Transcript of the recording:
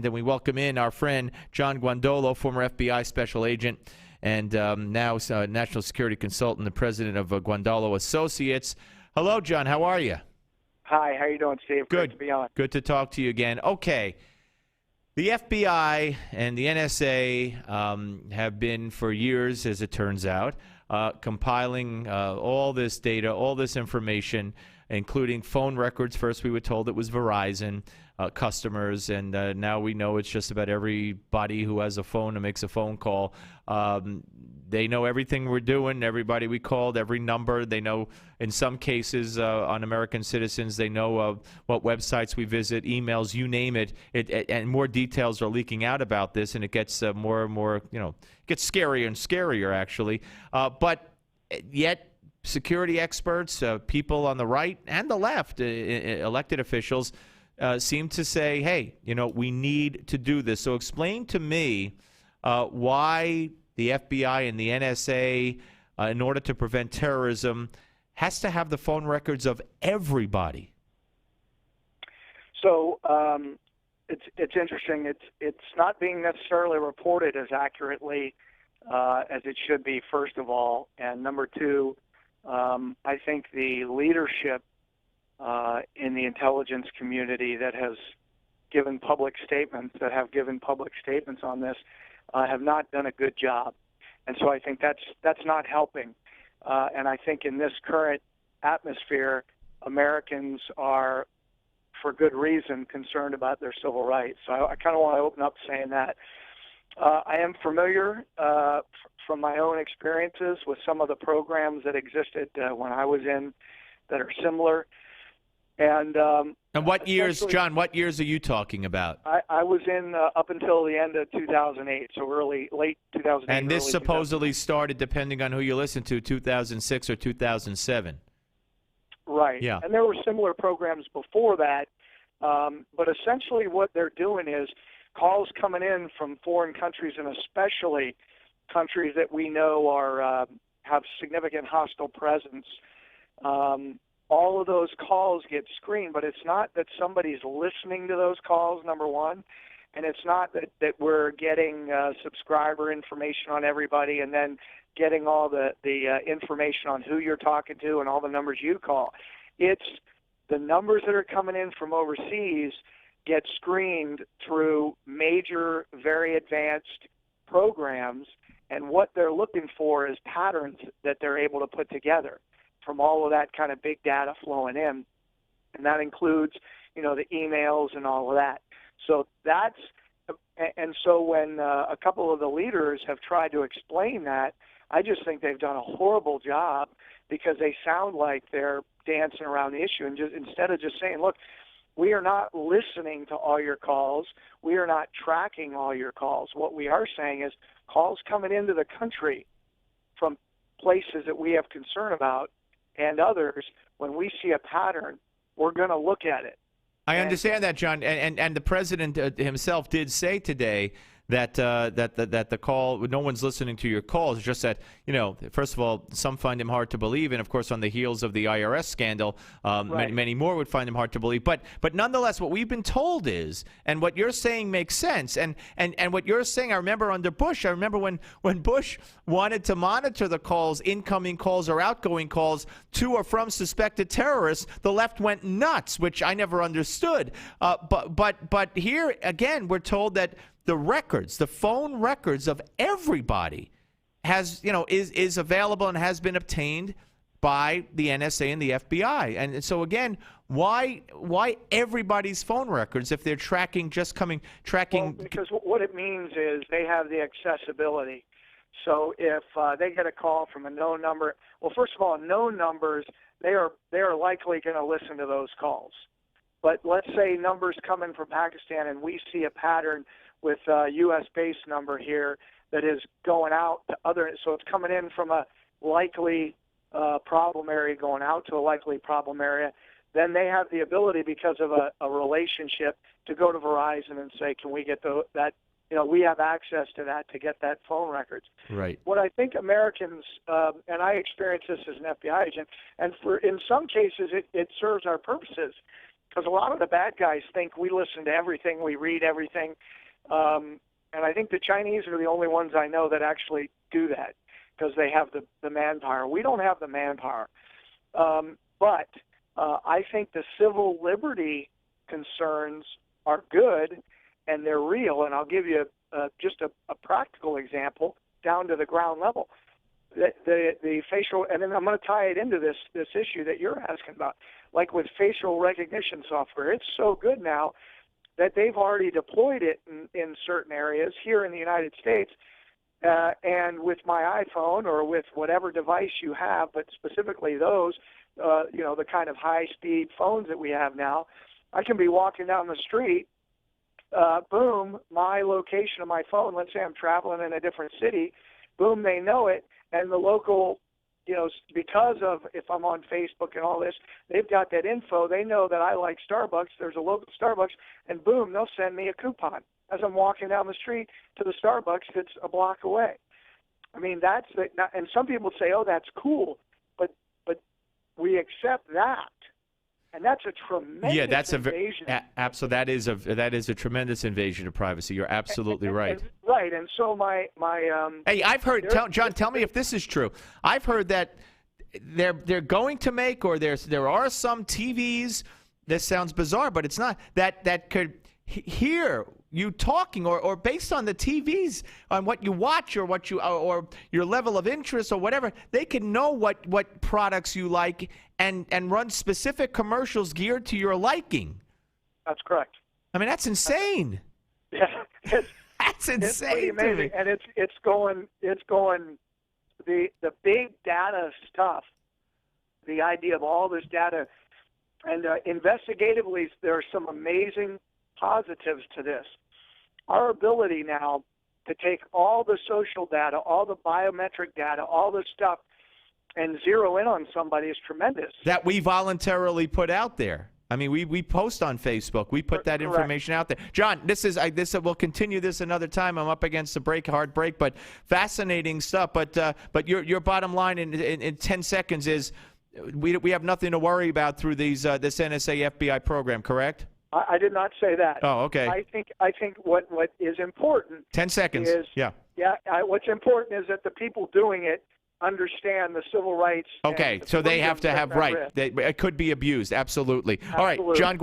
Then we welcome in our friend John Guandolo, former FBI special agent and now national security consultant, the president of Guandolo Associates. Hello, John. How are you? Hi. How you doing, Steve? Good. Great to be on. Good to talk to you again. Okay. The FBI and the NSA have been for years, as it turns out, compiling all this data, all this information, including phone records. First, we were told it was Verizon customers, and now we know it's just about everybody who has a phone and makes a phone call. They know everything we're doing, everybody we called, every number. They know, in some cases, on American citizens, they know what websites we visit, emails, you name it. And more details are leaking out about this, and it gets more and more, gets scarier and scarier, actually. But yet, security experts, people on the right and the left, elected officials, seem to say, hey, we need to do this. So explain to me why the FBI and the NSA, in order to prevent terrorism, has to have the phone records of everybody. So it's interesting. It's not being necessarily reported as accurately as it should be, first of all. And number two, I think the leadership in the intelligence community that has given public statements, on this, have not done a good job. And so I think that's not helping. And I think in this current atmosphere, Americans are, for good reason, concerned about their civil rights. So I kind of want to open up saying that. I am familiar from my own experiences with some of the programs that existed when I was in that are similar. And what years, John, what years are you talking about? I was in up until the end of 2008, so late 2008. And this supposedly started, depending on who you listen to, 2006 or 2007. Right. Yeah. And there were similar programs before that. But essentially what they're doing is calls coming in from foreign countries, and especially countries that we know are have significant hostile presence. All of those calls get screened, but it's not that somebody's listening to those calls, number one, and it's not that we're getting subscriber information on everybody and then getting all the information on who you're talking to and all the numbers you call. It's the numbers that are coming in from overseas get screened through major, very advanced programs, and what they're looking for is patterns that they're able to put together from all of that kind of big data flowing in, and that includes, the emails and all of that. So so when a couple of the leaders have tried to explain that, I just think they've done a horrible job, because they sound like they're dancing around the issue, and instead of just saying, look, we are not listening to all your calls, we are not tracking all your calls. What we are saying is calls coming into the country from places that we have concern about and others, when we see a pattern, we're going to look at it. I understand that, John, and the president himself did say today that the call, no one's listening to your calls. It's just that, first of all, some find him hard to believe, and of course, on the heels of the IRS scandal, right. many more would find him hard to believe. But nonetheless, what we've been told is, and what you're saying makes sense, and what you're saying, I remember under Bush, when Bush wanted to monitor the calls, incoming calls or outgoing calls to or from suspected terrorists, the left went nuts, which I never understood. But here again, we're told that the records, the phone records of everybody is available and has been obtained by the NSA and the FBI. And so again, why everybody's phone records if they're tracking? Well, because what it means is they have the accessibility. So if they get a call from a known number, well, first of all, known numbers, they are likely going to listen to those calls. But let's say numbers coming from Pakistan, and we see a pattern with a U.S.-based number here that is going out to other, so it's coming in from a likely problem area going out to a likely problem area, then they have the ability, because of a relationship, to go to Verizon and say, can we get that, we have access to that to get that phone records. Right. What I think Americans, and I experienced this as an FBI agent, and in some cases it serves our purposes. because a lot of the bad guys think we listen to everything, we read everything, and I think the Chinese are the only ones I know that actually do that because they have the manpower. We don't have the manpower. But I think the civil liberty concerns are good and they're real. And I'll give you just a practical example down to the ground level. The facial, and then I'm going to tie it into this issue that you're asking about. Like with facial recognition software, it's so good now that they've already deployed it in certain areas here in the United States. And with my iPhone or with whatever device you have, but specifically those, the kind of high-speed phones that we have now, I can be walking down the street, boom, my location of my phone, let's say I'm traveling in a different city, boom, they know it, and the local, because of if I'm on Facebook and all this, they've got that info. They know that I like Starbucks. There's a local Starbucks, and boom, they'll send me a coupon as I'm walking down the street to the Starbucks that's a block away. I mean, and some people say, oh, that's cool, but we accept that. And that's a tremendous invasion. Absolutely, that is a tremendous invasion of privacy. You're absolutely right. Right, and so my hey, I've heard. John, tell me if this is true. I've heard that they're going to make, or there are some TVs. This sounds bizarre, but it's not that could hear you talking, or based on the TVs, on what you watch, or what you or your level of interest, or whatever, they can know what products you like and run specific commercials geared to your liking. That's correct. I mean, that's insane. Yeah, that's insane. It's pretty amazing, and it's going the big data stuff. The idea of all this data, and investigatively, there are some amazing positives to this. Our ability now to take all the social data, all the biometric data, all this stuff, and zero in on somebody is tremendous. That we voluntarily put out there. I mean, we post on Facebook. We put that information out there. John, we'll continue this another time. I'm up against a hard break, but fascinating stuff. But your bottom line in 10 seconds is we have nothing to worry about through this NSA FBI program, correct? I did not say that. Oh, okay. I think what is important. 10 seconds. What's important is that the people doing it understand the civil rights. Okay, so they have to have right. It could be abused. Absolutely. All right, John Guandolo.